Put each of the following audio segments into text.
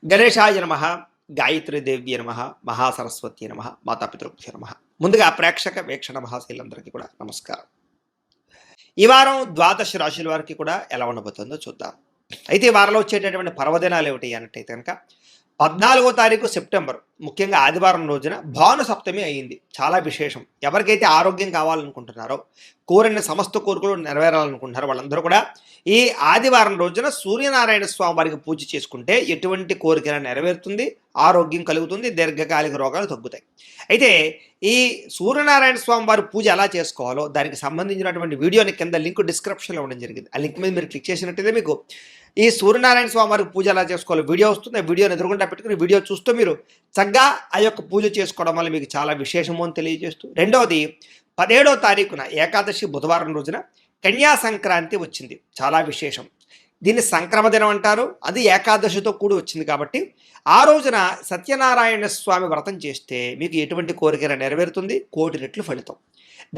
గణేశాయ నమః, గాయత్రీదేవ్యై నమః, మహాసరస్వత్యై నమః, మాతాపితృభ్యో నమః. ముందుగా ప్రేక్షక వీక్షణ మహాశీలందరికీ కూడా నమస్కారం. ఈ వారం ద్వాదశ రాశుల వారికి కూడా ఎలా ఉండబోతుందో చూద్దాం. అయితే ఈ వారంలో వచ్చేటటువంటి పర్వదినాలు ఏమిటి అన్నట్టయితే కనుక 14వ తారీఖు సెప్టెంబర్, ముఖ్యంగా ఆదివారం రోజున భాను సప్తమి అయ్యింది. చాలా విశేషం. ఎవరికైతే ఆరోగ్యం కావాలనుకుంటున్నారో, కోరిన సమస్త కోరికలు నెరవేరాలనుకుంటున్నారో వాళ్ళందరూ కూడా ఈ ఆదివారం రోజున సూర్యనారాయణ స్వామి వారికి పూజ చేసుకుంటే ఎటువంటి కోరికైనా నెరవేరుతుంది, ఆరోగ్యం కలుగుతుంది, దీర్ఘకాలిక రోగాలు తగ్గుతాయి. అయితే ఈ సూర్యనారాయణ స్వామి వారి పూజ ఎలా చేసుకోవాలో దానికి సంబంధించినటువంటి వీడియోని కింద లింక్ డిస్క్రిప్షన్లో ఉండడం జరిగింది. ఆ లింక్ మీద మీరు క్లిక్ చేసినట్టయితే మీకు ఈ సూర్యనారాయణ స్వామి వారికి పూజ ఎలా చేసుకోవాలో వీడియో వస్తుంది. ఆ వీడియోని ఎదురుగుండా పెట్టుకుని వీడియో చూస్తూ మీరు చక్కగా ఆ యొక్క పూజ చేసుకోవడం వల్ల మీకు చాలా విశేషము అని తెలియజేస్తూ, రెండవది 17వ తారీఖున ఏకాదశి బుధవారం రోజున కన్యా సంక్రాంతి వచ్చింది. చాలా విశేషం. దీన్ని సంక్రమ దినం అంటారు. అది ఏకాదశితో కూడి వచ్చింది కాబట్టి ఆ రోజున సత్యనారాయణ స్వామి వ్రతం చేస్తే మీకు ఎటువంటి కోరికైనా నెరవేరుతుంది, 1,000,000 రెట్లు ఫలితం.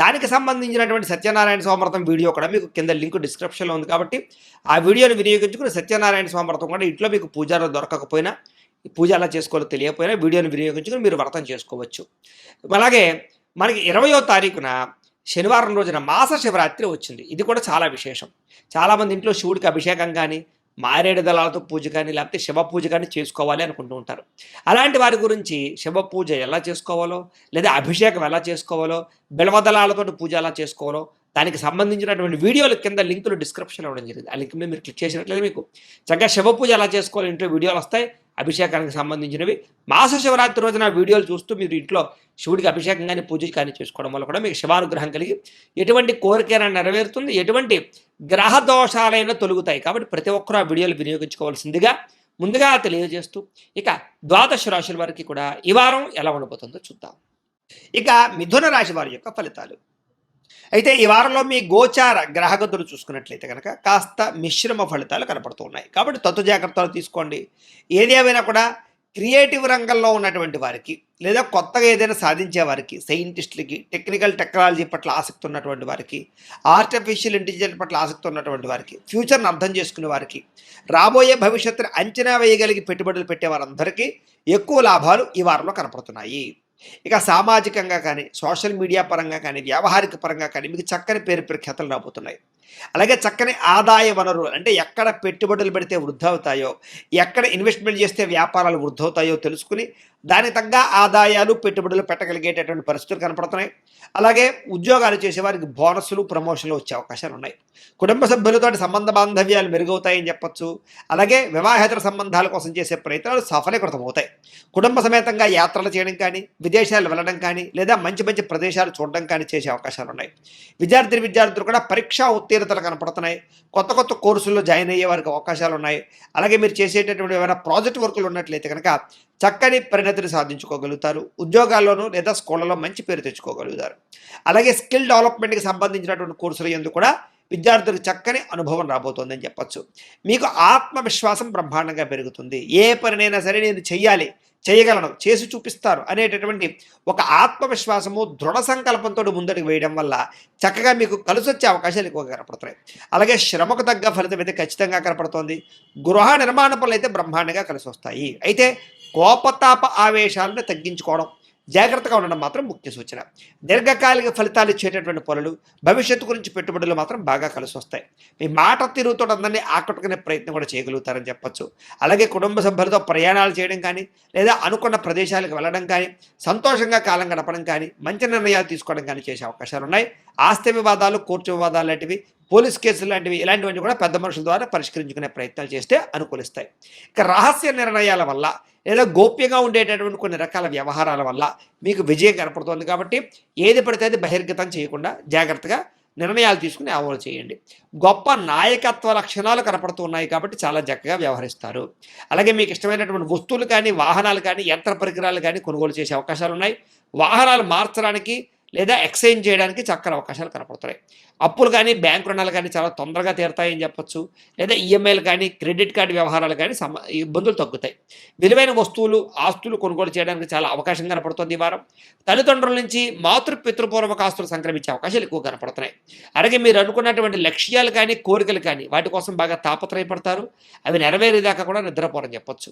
దానికి సంబంధించినటువంటి సత్యనారాయణ స్వామి వ్రతం వీడియో కూడా మీకు కింద లింక్ డిస్క్రిప్షన్లో ఉంది కాబట్టి ఆ వీడియోని వినియోగించుకుని సత్యనారాయణ స్వామి వ్రతం కూడా ఇంట్లో మీకు పూజారు దొరకకపోయినా, పూజ ఎలా చేసుకోవాలో తెలియకపోయినా వీడియోని వినియోగించుకుని మీరు వ్రతం చేసుకోవచ్చు. అలాగే మనకి 20వ తారీఖున శనివారం రోజున మాస శివరాత్రి వచ్చింది. ఇది కూడా చాలా విశేషం. చాలామంది ఇంట్లో శివుడికి అభిషేకం కానీ, మారేడు దళాలతో పూజ కానీ, లేకపోతే శివ పూజ కానీ చేసుకోవాలి అనుకుంటూ ఉంటారు. అలాంటి వారి గురించి శివ పూజ ఎలా చేసుకోవాలో, లేదా అభిషేకం ఎలా చేసుకోవాలో, బిల్వదళాలతో పూజ ఎలా చేసుకోవాలో దానికి సంబంధించినటువంటి వీడియోలు కింద లింకులు డిస్క్రిప్షన్లో ఇవ్వడం జరిగింది. ఆ లింక్ మీద మీరు క్లిక్ చేసినట్లయితే మీకు చక్కగా శివ పూజ ఎలా చేసుకోవాలో ఇంట్లో వీడియోలు వస్తాయి. అభిషేకానికి సంబంధించినవి మాస శివరాత్రి రోజున వీడియోలు చూస్తూ మీరు ఇంట్లో శివుడికి అభిషేకం కానీ పూజ కానీ చేసుకోవడం వల్ల కూడా మీకు శివానుగ్రహం కలిగి ఎటువంటి కోరికైనా నెరవేరుతుంది, ఎటువంటి గ్రహ దోషాలైనా తొలుగుతాయి. కాబట్టి ప్రతి ఒక్కరూ ఆ వీడియోలు వినియోగించుకోవాల్సిందిగా ముందుగా తెలియజేస్తూ, ఇక ద్వాదశ రాశుల వారికి కూడా ఈ వారం ఎలా ఉండబోతుందో చూద్దాం. ఇక మిథున రాశి వారి యొక్క ఫలితాలు. అయితే ఈ వారంలో మీ గోచార గ్రహగతులు చూసుకున్నట్లయితే కనుక కాస్త మిశ్రమ ఫలితాలు కనపడుతూ ఉన్నాయి. కాబట్టి తత్వ జాగ్రత్తలు తీసుకోండి. ఏది ఏమైనా కూడా క్రియేటివ్ రంగంలో ఉన్నటువంటి వారికి, లేదా కొత్తగా ఏదైనా సాధించే వారికి, సైంటిస్టులకి, టెక్నాలజీ పట్ల ఆసక్తి ఉన్నటువంటి వారికి, ఆర్టిఫిషియల్ ఇంటెలిజెన్స్ పట్ల ఆసక్తి ఉన్నటువంటి వారికి, ఫ్యూచర్ని అర్థం చేసుకునే వారికి, రాబోయే భవిష్యత్తుని అంచనా వేయగలిగి పెట్టుబడులు పెట్టే వారందరికీ ఎక్కువ లాభాలు ఈ వారంలో కనపడుతున్నాయి. ఇక సామాజికంగా కానీ, సోషల్ మీడియా పరంగా కానీ, వ్యావహారిక పరంగా కానీ మీకు చక్కని పేరు ప్రఖ్యాతలు రాబోతున్నాయి. అలాగే చక్కని ఆదాయ వనరులు, అంటే ఎక్కడ పెట్టుబడులు పెడితే వృద్ధి అవుతాయో, ఎక్కడ ఇన్వెస్ట్మెంట్ చేస్తే వ్యాపారాలు వృద్ధి అవుతాయో తెలుసుకుని దానికి తగ్గ ఆదాయాలు పెట్టుబడులు పెట్టగలిగేటటువంటి పరిస్థితులు కనపడుతున్నాయి. అలాగే ఉద్యోగాలు చేసేవారికి బోనస్లు, ప్రమోషన్లు వచ్చే అవకాశాలు ఉన్నాయి. కుటుంబ సభ్యులతో సంబంధ బాంధవ్యాలు మెరుగవుతాయని చెప్పొచ్చు. అలాగే వివాహేతర సంబంధాల కోసం చేసే ప్రయత్నాలు సఫలీకృతమవుతాయి. కుటుంబ సమేతంగా యాత్రలు చేయడం కానీ, విదేశాలు వెళ్ళడం కానీ, లేదా మంచి మంచి ప్రదేశాలు చూడడం కానీ చేసే అవకాశాలు ఉన్నాయి. విద్యార్థులు కూడా పరీక్షా ఉత్తీర్ణతలు కనపడుతున్నాయి. కొత్త కొత్త కోర్సుల్లో జాయిన్ అయ్యే వారికి అవకాశాలు ఉన్నాయి. అలాగే మీరు చేసేటటువంటి ఏమైనా ప్రాజెక్ట్ వర్కులు ఉన్నట్లయితే కనుక చక్కని పరిణతిని సాధించుకోగలుగుతారు. ఉద్యోగాల్లోనూ లేదా స్కూళ్ళలో మంచి పేరు తెచ్చుకోగలుగుతారు. అలాగే స్కిల్ డెవలప్మెంట్కి సంబంధించినటువంటి కోర్సులు ఎందుకు కూడా విద్యార్థులకు చక్కని అనుభవం రాబోతోందని చెప్పచ్చు. మీకు ఆత్మవిశ్వాసం బ్రహ్మాండంగా పెరుగుతుంది. ఏ పనినైనా సరే నేను చెయ్యాలి, చేయగలను, చేసి చూపిస్తారు అనేటటువంటి ఒక ఆత్మవిశ్వాసము, దృఢ సంకల్పంతో ముందడుగు వేయడం వల్ల చక్కగా మీకు కలిసి వచ్చే అవకాశాలు ఎక్కువగా కనపడుతున్నాయి. అలాగే శ్రమకు తగ్గ ఫలితం అయితే ఖచ్చితంగా కనపడుతోంది. గృహ నిర్మాణ పనులు అయితే బ్రహ్మాండంగా కలిసి వస్తాయి. అయితే కోపతాప ఆవేశాలను తగ్గించుకోవడం, జాగ్రత్తగా ఉండడం మాత్రం ముఖ్య సూచన. దీర్ఘకాలిక ఫలితాలు ఇచ్చేటటువంటి పనులు, భవిష్యత్తు గురించి పెట్టుబడులు మాత్రం బాగా కలిసి వస్తాయి. మీ మాట తీరుతో అందరినీ ఆకట్టుకునే ప్రయత్నం కూడా చేయగలుగుతారని చెప్పచ్చు. అలాగే కుటుంబ సభ్యులతో ప్రయాణాలు చేయడం కానీ, లేదా అనుకున్న ప్రదేశాలకు వెళ్ళడం కానీ, సంతోషంగా కాలం గడపడం కానీ, మంచి నిర్ణయాలు తీసుకోవడం కానీ చేసే అవకాశాలు ఉన్నాయి. ఆస్తి వివాదాలు, కోర్టు వివాదాలు లాంటివి, పోలీస్ కేసులు లాంటివి, ఇలాంటివన్నీ కూడా పెద్ద మనుషుల ద్వారా పరిష్కరించుకునే ప్రయత్నాలు చేస్తే అనుకూలిస్తాయి. ఇక రహస్య నిర్ణయాల వల్ల, లేదా గోప్యంగా ఉండేటటువంటి కొన్ని రకాల వ్యవహారాల వల్ల మీకు విజయం కనపడుతుంది. కాబట్టి ఏది పడితే అది బహిర్గతం చేయకుండా జాగ్రత్తగా నిర్ణయాలు తీసుకుని అమలు చేయండి. గొప్ప నాయకత్వ లక్షణాలు కనపడుతున్నాయి కాబట్టి చాలా చక్కగా వ్యవహరిస్తారు. అలాగే మీకు ఇష్టమైనటువంటి వస్తువులు కానీ, వాహనాలు కానీ, యంత్ర పరికరాలు కానీ కొనుగోలు చేసే అవకాశాలు ఉన్నాయి. వాహనాలు మార్చడానికి లేదా ఎక్స్చేంజ్ చేయడానికి చక్కని అవకాశాలు కనపడుతున్నాయి. అప్పులు కానీ, బ్యాంక్ రుణాలు కానీ చాలా తొందరగా తీరుతాయని చెప్పొచ్చు. లేదా ఈఎంఐలు కానీ, క్రెడిట్ కార్డు వ్యవహారాలు కానీ ఇబ్బందులు తగ్గుతాయి. విలువైన వస్తువులు, ఆస్తులు కొనుగోలు చేయడానికి చాలా అవకాశం కనపడుతుంది ఈ వారం. తల్లిదండ్రుల నుంచి పితృపూర్వక ఆస్తులు సంక్రమించే అవకాశాలు ఎక్కువ కనపడుతున్నాయి. అలాగే మీరు అనుకున్నటువంటి లక్ష్యాలు కానీ, కోరికలు కానీ వాటి కోసం బాగా తాపత్రయపడతారు. అవి నెరవేరేదాకా కూడా నిద్రపోరని చెప్పొచ్చు.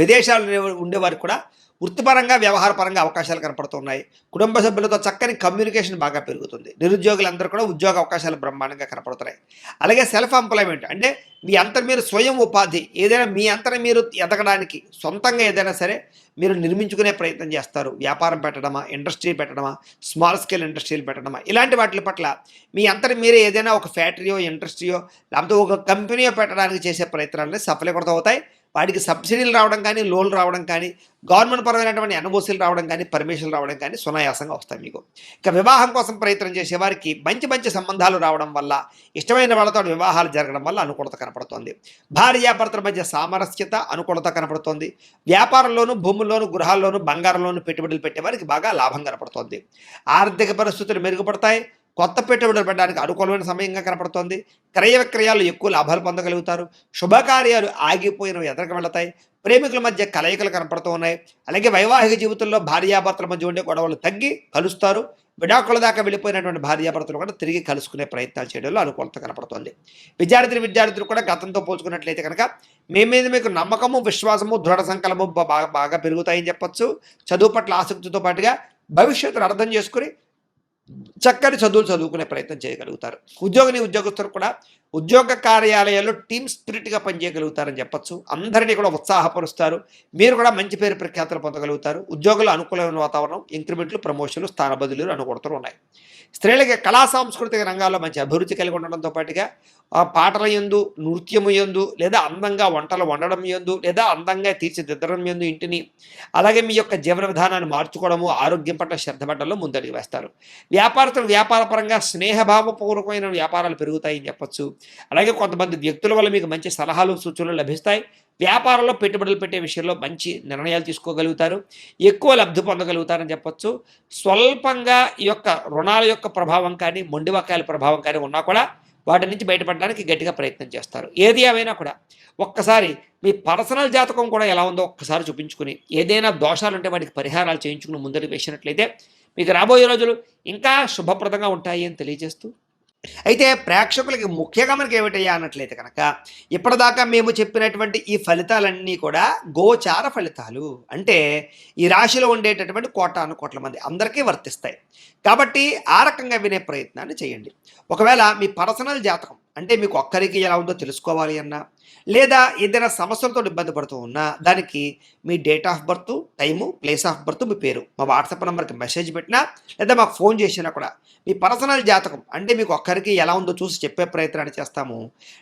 విదేశాల్లో ఉండేవారికి కూడా వృత్తిపరంగా వ్యవహారపరంగా అవకాశాలు కనపడుతున్నాయి. కుటుంబ సభ్యులతో చక్కని కమ్యూనికేషన్ బాగా పెరుగుతుంది. నిరుద్యోగులందరూ కూడా ఉద్యోగ అవకాశాలు బ్రహ్మాండంగా కనపడుతున్నాయి. అలాగే సెల్ఫ్ ఎంప్లాయ్మెంట్ అంటే మీ అంతటి మీరు స్వయం ఉపాధి ఏదైనా మీ అంతటి మీరు ఎదగడానికి సొంతంగా ఏదైనా సరే మీరు నిర్మించుకునే ప్రయత్నం చేస్తారు. వ్యాపారం పెట్టడమా, ఇండస్ట్రీ పెట్టడమా, స్మాల్ స్కేల్ ఇండస్ట్రీలు పెట్టడమా, ఇలాంటి వాటి పట్ల మీ అంతటి మీరే ఏదైనా ఒక ఫ్యాక్టరీయో, ఇండస్ట్రీయో లేకపోతే ఒక కంపెనీయో పెట్టడానికి చేసే ప్రయత్నాలని సఫలీకృతమవుతాయి. వాటికి సబ్సిడీలు రావడం కానీ, లోన్లు రావడం కానీ, గవర్నమెంట్ పరమైనటువంటి ఎన్ఓసీలు రావడం కానీ, పర్మిషన్లు రావడం కానీ సునాయాసంగా వస్తాయి మీకు. ఇక వివాహం కోసం ప్రయత్నం చేసే వారికి మంచి మంచి సంబంధాలు రావడం వల్ల, ఇష్టమైన వాళ్ళతో వివాహాలు జరగడం వల్ల అనుకూలత కనపడుతోంది. భార్యాభర్తల మధ్య సామరస్యత, అనుకూలత కనపడుతోంది. వ్యాపారంలోను, భూముల్లోను, గృహాల్లోను, బంగారంలోను పెట్టుబడులు పెట్టే వారికి బాగా లాభం కనపడుతోంది. ఆర్థిక పరిస్థితులు మెరుగుపడతాయి. కొత్త పెట్టుబడులు పెట్టడానికి అనుకూలమైన సమయంగా కనపడుతోంది. క్రయ విక్రయాలు ఎక్కువ లాభాలు పొందగలుగుతారు. శుభకార్యాలు ఆగిపోయినవి ఎదరికి వెళతాయి. ప్రేమికుల మధ్య కలయికలు కనపడుతూ ఉన్నాయి. అలాగే వైవాహిక జీవితంలో భార్యాభర్తల మధ్య ఉండే గొడవలు తగ్గి కలుస్తారు. విడాకుల దాకా వెళ్ళిపోయినటువంటి భార్యాభర్తలు కూడా తిరిగి కలుసుకునే ప్రయత్నాలు చేయడంలో అనుకూలత కనపడుతోంది. విద్యార్థులు కూడా గతంతో పోల్చుకున్నట్లయితే కనుక మీ మీద మీకు నమ్మకము, విశ్వాసము, దృఢ సంకల్పము బాగా పెరుగుతాయని చెప్పొచ్చు. చదువు పట్ల ఆసక్తితో పాటుగా భవిష్యత్తును అర్థం చేసుకుని చక్కని చదువులు చదువుకునే ప్రయత్నం చేయగలుగుతారు. ఉద్యోగస్తులు కూడా ఉద్యోగ కార్యాలయాల్లో టీమ్ స్పిరిట్గా పనిచేయగలుగుతారని చెప్పొచ్చు. అందరినీ కూడా ఉత్సాహపరుస్తారు. మీరు కూడా మంచి పేరు ప్రఖ్యాతులు పొందగలుగుతారు. ఉద్యోగులు అనుకూలమైన వాతావరణం, ఇంక్రిమెంట్లు, ప్రమోషన్లు, స్థాన బదిలీలు అనుకూలతలు ఉన్నాయి. స్త్రీలకి కళా సాంస్కృతిక రంగాల్లో మంచి అభివృద్ధి కలిగి ఉండడంతో పాటుగా పాటల యందు, నృత్యము యందు, లేదా అందంగా వంటలు వండడం యందు, లేదా అందంగా తీర్చిదిద్దడం యందు ఇంటిని, అలాగే మీ యొక్క జీవన విధానాన్ని మార్చుకోవడము, ఆరోగ్యం పట్ల శ్రద్ధ పట్టడంలో ముందడుగు వేస్తారు. వ్యాపారస్తులు వ్యాపారపరంగా స్నేహభావపూర్వకమైన వ్యాపారాలు పెరుగుతాయని చెప్పొచ్చు. అలాగే కొంతమంది వ్యక్తుల వల్ల మీకు మంచి సలహాలు, సూచనలు లభిస్తాయి. వ్యాపారంలో పెట్టుబడులు పెట్టే విషయంలో మంచి నిర్ణయాలు తీసుకోగలుగుతారు. ఎక్కువ లబ్ధి పొందగలుగుతారని చెప్పొచ్చు. స్వల్పంగా ఈ యొక్క రుణాల యొక్క ప్రభావం కానీ, మొండివకాయల ప్రభావం కానీ ఉన్నా కూడా వాటి నుంచి బయటపడడానికి గట్టిగా ప్రయత్నం చేస్తారు. ఏది ఏమైనా కూడా ఒక్కసారి మీ పర్సనల్ జాతకం కూడా ఎలా ఉందో ఒక్కసారి చూపించుకుని, ఏదైనా దోషాలు ఉంటే వాటికి పరిహారాలు చేయించుకుని ముందడుగు వేసినట్లయితే మీకు రాబోయే రోజులు ఇంకా శుభప్రదంగా ఉంటాయి అని తెలియజేస్తూ, అయితే ప్రేక్షకులకి ముఖ్యంగా మనకి ఏమిటయ్యా అన్నట్లయితే కనుక ఇప్పటిదాకా మేము చెప్పినటువంటి ఈ ఫలితాలన్నీ కూడా గోచార ఫలితాలు. అంటే ఈ రాశిలో ఉండేటటువంటి కోటాను కోట్ల మంది అందరికీ వర్తిస్తాయి. కాబట్టి ఆ రకంగా వినే ప్రయత్నాన్ని చేయండి. ఒకవేళ మీ పర్సనల్ జాతకం అంటే మీకు ఒక్కరికి ఎలా ఉందో తెలుసుకోవాలి అన్నా, లేదా ఏదైనా సమస్యలతో ఇబ్బంది పడుతూ ఉన్నా, దానికి మీ date of birth, time, place of birth, మీ పేరు మా వాట్సాప్ నెంబర్కి మెసేజ్ పెట్టినా, లేదా మాకు ఫోన్ చేసినా కూడా మీ పర్సనల్ జాతకం అంటే మీకు ఒక్కరికి ఎలా ఉందో చూసి చెప్పే ప్రయత్నాన్ని చేస్తాము.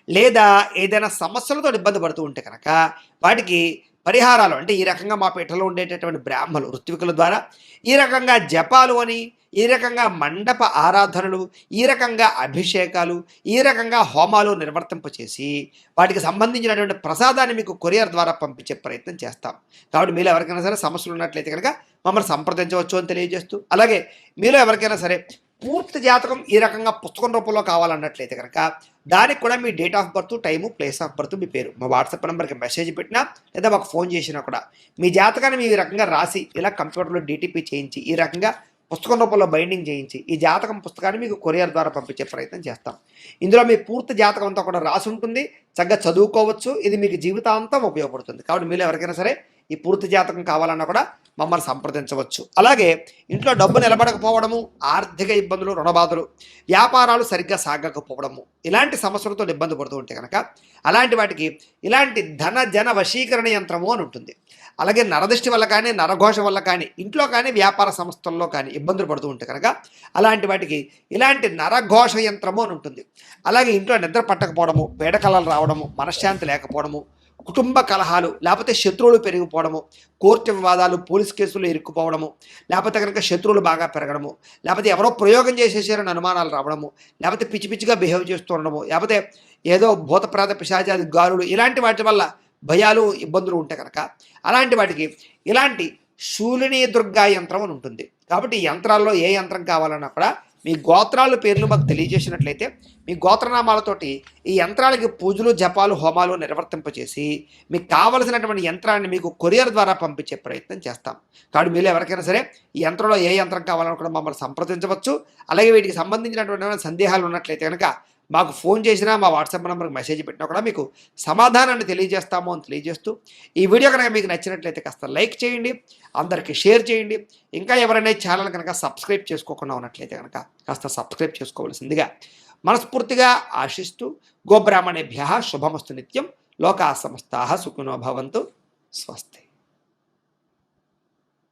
లేదా ఏదైనా సమస్యలతో ఇబ్బంది పడుతూ ఉంటే కనుక వాటికి పరిహారాలు అంటే ఈ రకంగా మా పీఠలో ఉండేటటువంటి బ్రాహ్మణులు, ఋత్వికుల ద్వారా ఈ రకంగా జపాలు అని, ఈ రకంగా మండప ఆరాధనలు, ఈ రకంగా అభిషేకాలు, ఈ రకంగా హోమాలు నిర్వర్తింపచేసి వాటికి సంబంధించినటువంటి ప్రసాదాన్ని మీకు కొరియర్ ద్వారా పంపించే ప్రయత్నం చేస్తాం. కాబట్టి మీలో ఎవరికైనా సరే సమస్యలు ఉన్నట్లయితే కనుక మమ్మల్ని సంప్రదించవచ్చు అని తెలియజేస్తూ, అలాగే మీలో ఎవరికైనా సరే పూర్తి జాతకం ఈ రకంగా పుస్తకం రూపంలో కావాలన్నట్లయితే కనుక దానికి కూడా మీ date of birth, time, place of birth, మీ పేరు మా వాట్సాప్ నెంబర్కి మెసేజ్ పెట్టినా, లేదా మాకు ఫోన్ చేసినా కూడా మీ జాతకాన్ని మీ రకంగా రాసి ఇలా కంప్యూటర్లో డీటీపీ చేయించి ఈ రకంగా పుస్తకం రూపంలో బైండింగ్ చేయించి ఈ జాతకం పుస్తకాన్ని మీకు కొరియర్ ద్వారా పంపించే ప్రయత్నం చేస్తాం. ఇందులో మీ పూర్తి జాతకం అంతా కూడా రాసి ఉంటుంది. చక్కగా చదువుకోవచ్చు. ఇది మీకు జీవితాంతం ఉపయోగపడుతుంది. కాబట్టి మీరు ఎవరికైనా సరే ఈ పూర్తి జాతకం కావాలన్నా కూడా మమ్మల్ని సంప్రదించవచ్చు. అలాగే ఇంట్లో డబ్బు నిలబడకపోవడము, ఆర్థిక ఇబ్బందులు, రుణబాధలు, వ్యాపారాలు సరిగ్గా సాగకపోవడము, ఇలాంటి సమస్యలతో ఇబ్బంది పడుతూ ఉంటే కనుక అలాంటి వాటికి ఇలాంటి జన వశీకరణ యంత్రము అని ఉంటుంది. అలాగే నరదృష్టి వల్ల కానీ, నరఘోష వల్ల కానీ, ఇంట్లో కానీ, వ్యాపార సంస్థల్లో కానీ ఇబ్బందులు పడుతూ ఉంటే కనుక అలాంటి వాటికి ఇలాంటి నరఘోష యంత్రము అని ఉంటుంది. అలాగే ఇంట్లో నిద్ర పట్టకపోవడము, పీడకలలు రావడము, మనశ్శాంతి లేకపోవడము, కుటుంబ కలహాలు, లేకపోతే శత్రువులు పెరిగిపోవడము, కోర్టు వివాదాలు, పోలీస్ కేసులు ఇరుక్కుపోవడము, లేకపోతే కనుక శత్రువులు బాగా పెరగడము, లేకపోతే ఎవరో ప్రయోగం చేసేసారని అనుమానాలు రావడము, లేకపోతే పిచ్చి పిచ్చిగా బిహేవ్ చేస్తూ ఉండడము, లేకపోతే ఏదో భూతప్రేత పిశాచాది గాలులు, ఇలాంటి వాటి వల్ల భయాలు, ఇబ్బందులు ఉంటే కనుక అలాంటి వాటికి ఇలాంటి శూలిని దుర్గా యంత్రం అని ఉంటుంది. కాబట్టి ఈ యంత్రాల్లో ఏ యంత్రం కావాలన్నా కూడా మీ గోత్రాల పేర్లు మాకు తెలియజేసినట్లయితే మీ గోత్రనామాలతోటి ఈ యంత్రాలకి పూజలు, జపాలు, హోమాలు నిర్వర్తింపచేసి మీకు కావలసినటువంటి యంత్రాన్ని మీకు కొరియర్ ద్వారా పంపించే ప్రయత్నం చేస్తాం. కాబట్టి మీరు ఎవరికైనా సరే ఈ యంత్రంలో ఏ యంత్రం కావాలన్నా కూడా మమ్మల్ని సంప్రదించవచ్చు. అలాగే వీటికి సంబంధించినటువంటి సందేహాలు ఉన్నట్లయితే కనుక మాకు ఫోన్ చేసినా, మా వాట్సాప్ నెంబర్కి మెసేజ్ పెట్టినా కూడా మీకు సమాధానాన్ని తెలియజేస్తాము అని తెలియజేస్తూ, ఈ వీడియో కనుక మీకు నచ్చినట్లయితే కాస్త లైక్ చేయండి, అందరికీ షేర్ చేయండి. ఇంకా ఎవరైనా ఈ ఛానల్ కనుక సబ్స్క్రైబ్ చేసుకోకుండా ఉన్నట్లయితే కనుక కాస్త సబ్స్క్రైబ్ చేసుకోవాల్సిందిగా మనస్ఫూర్తిగా ఆశిస్తూ, గోబ్రాహ్మణేభ్యः శుభమస్తు నిత్యం. లోకాः సమస్తాः సుఖినో భవంతు. స్వస్తి.